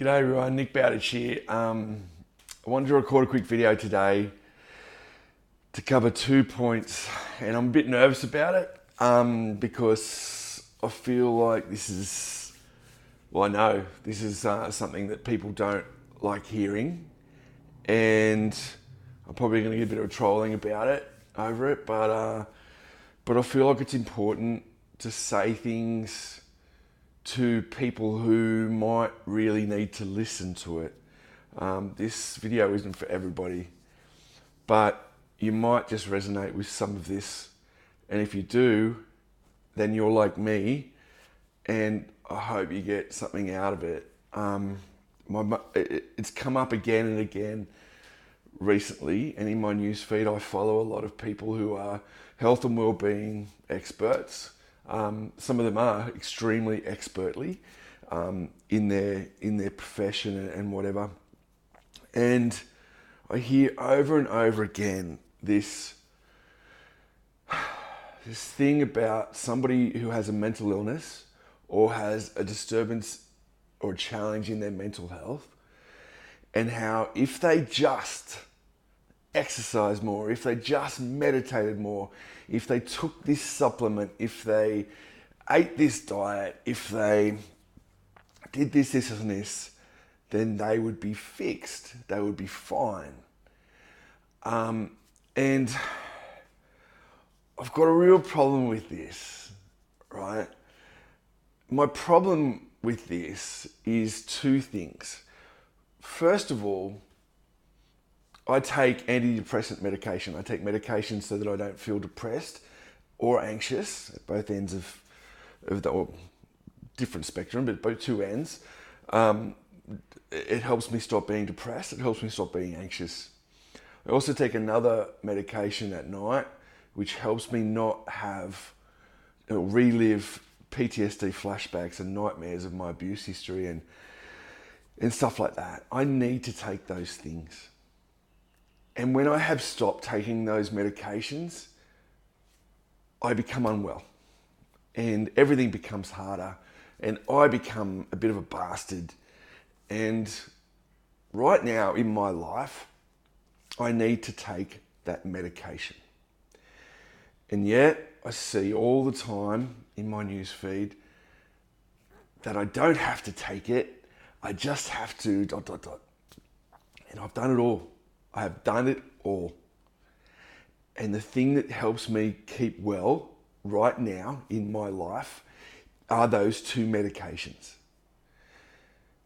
G'day everyone, Nick Bowditch here. I wanted to record a quick video today to cover 2 points, and I'm a bit nervous about it because I feel like I know this is something that people don't like hearing, and I'm probably going to get a bit of trolling about it over it, but I feel like it's important to say things to people who might really need to listen to it. This video isn't for everybody, but you might just resonate with some of this. And if you do, then you're like me, and I hope you get something out of it. It's come up again and again recently, and in my newsfeed I follow a lot of people who are health and wellbeing experts. Some of them are extremely expertly in their profession and whatever. And I hear over and over again this thing about somebody who has a mental illness or has a disturbance or a challenge in their mental health, and how if they just exercise more, if they just meditated more, if they took this supplement, if they ate this diet, if they did this and this, then they would be fixed. They would be fine. And I've got a real problem with this, right? My problem with this is two things. First of all, I take antidepressant medication. I take medication so that I don't feel depressed or anxious at both ends of the or different spectrum, but both two ends. It helps me stop being depressed. It helps me stop being anxious. I also take another medication at night, which helps me not have relive PTSD flashbacks and nightmares of my abuse history and stuff like that. I need to take those things. And when I have stopped taking those medications, I become unwell and everything becomes harder and I become a bit of a bastard. And right now in my life, I need to take that medication. And yet I see all the time in my newsfeed that I don't have to take it. I just have to ... And I've done it all. I have done it all. And the thing that helps me keep well right now in my life are those two medications.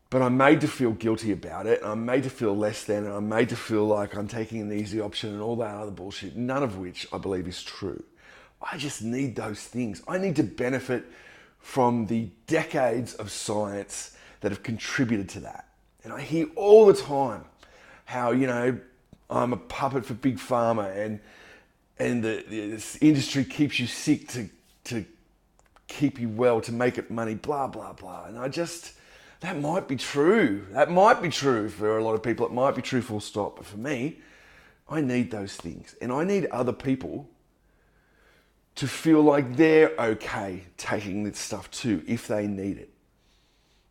But I'm made to feel guilty about it. I'm made to feel less than, and I'm made to feel like I'm taking an easy option and all that other bullshit, none of which I believe is true. I just need those things. I need to benefit from the decades of science that have contributed to that. And I hear all the time how, I'm a puppet for Big Pharma and this industry keeps you sick to keep you well, to make it money, blah, blah, blah. And that might be true. That might be true for a lot of people. It might be true full stop. But for me, I need those things. And I need other people to feel like they're okay taking this stuff too, if they need it.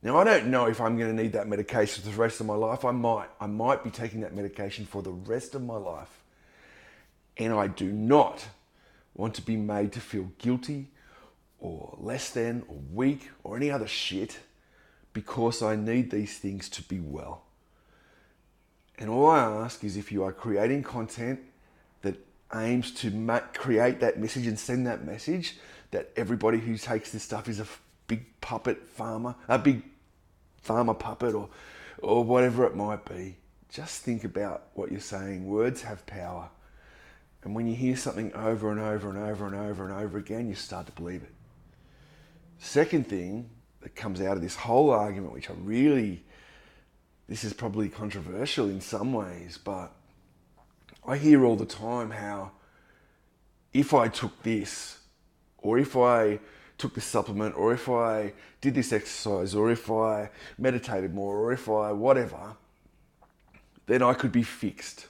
Now, I don't know if I'm going to need that medication for the rest of my life. I might be taking that medication for the rest of my life. And I do not want to be made to feel guilty or less than or weak or any other shit because I need these things to be well. And all I ask is if you are creating content that aims to create that message and send that message that everybody who takes this stuff is a big pharma puppet or whatever it might be, just think about what you're saying. Words have power. And when you hear something over and over and over and over and over again, you start to believe it. Second thing that comes out of this whole argument, which this is probably controversial in some ways, but I hear all the time how if I took this, or if I took this supplement, or if I did this exercise, or if I meditated more, or if I whatever, then I could be fixed.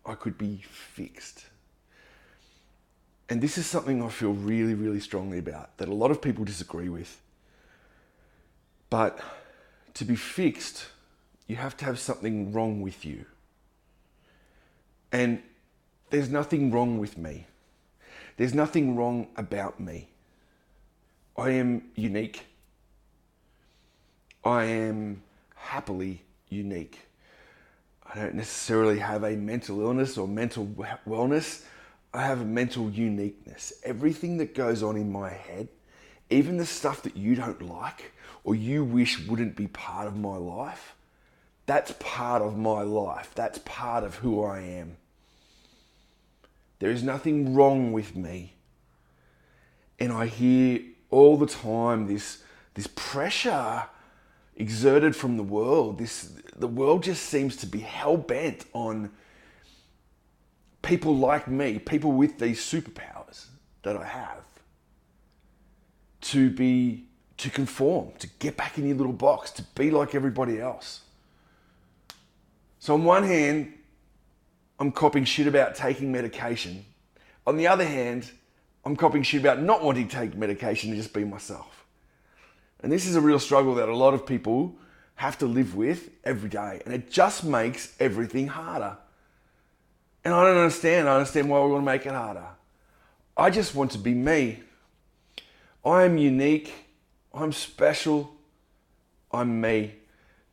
I could be fixed. And this is something I feel really, really strongly about, that a lot of people disagree with. But to be fixed, you have to have something wrong with you. And there's nothing wrong with me. There's nothing wrong about me. I am unique. I am happily unique. I don't necessarily have a mental illness or mental wellness. I have a mental uniqueness. Everything that goes on in my head, even the stuff that you don't like or you wish wouldn't be part of my life, that's part of my life. That's part of who I am. There is nothing wrong with me. And I hear all the time this pressure exerted from the world. The world just seems to be hell-bent on people like me, people with these superpowers that I have, to conform, to get back in your little box, to be like everybody else. So on one hand, I'm copping shit about taking medication. On the other hand, I'm copping shit about not wanting to take medication and just be myself. And this is a real struggle that a lot of people have to live with every day. And it just makes everything harder. And I don't understand. I understand why we want to make it harder. I just want to be me. I am unique. I'm special. I'm me.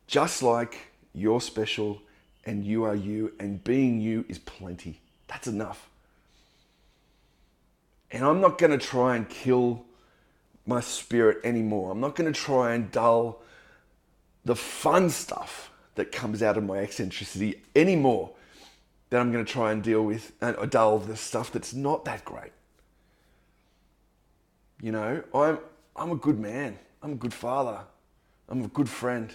Just like you're special and you are you, and being you is plenty. That's enough. And I'm not going to try and kill my spirit anymore. I'm not going to try and dull the fun stuff that comes out of my eccentricity anymore. That I'm going to try and deal with and dull the stuff that's not that great. You know, I'm a good man. I'm a good father. I'm a good friend.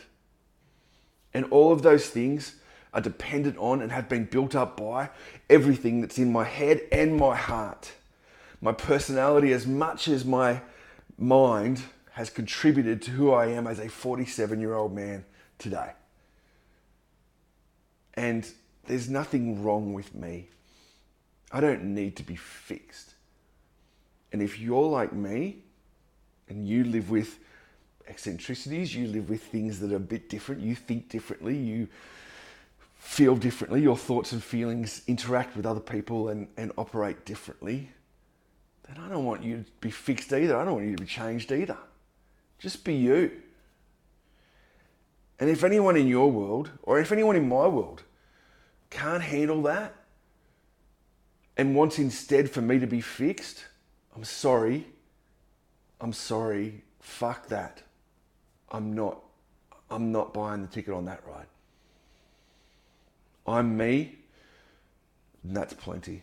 And all of those things are dependent on and have been built up by everything that's in my head and my heart. My personality, as much as my mind, has contributed to who I am as a 47-year-old man today. And there's nothing wrong with me. I don't need to be fixed. And if you're like me and you live with eccentricities, you live with things that are a bit different, you think differently, you feel differently, your thoughts and feelings interact with other people and operate differently, then I don't want you to be fixed either. I don't want you to be changed either. Just be you. And if anyone in your world, or if anyone in my world, can't handle that and wants instead for me to be fixed, I'm sorry. Fuck that. I'm not buying the ticket on that ride. I'm me, and that's plenty.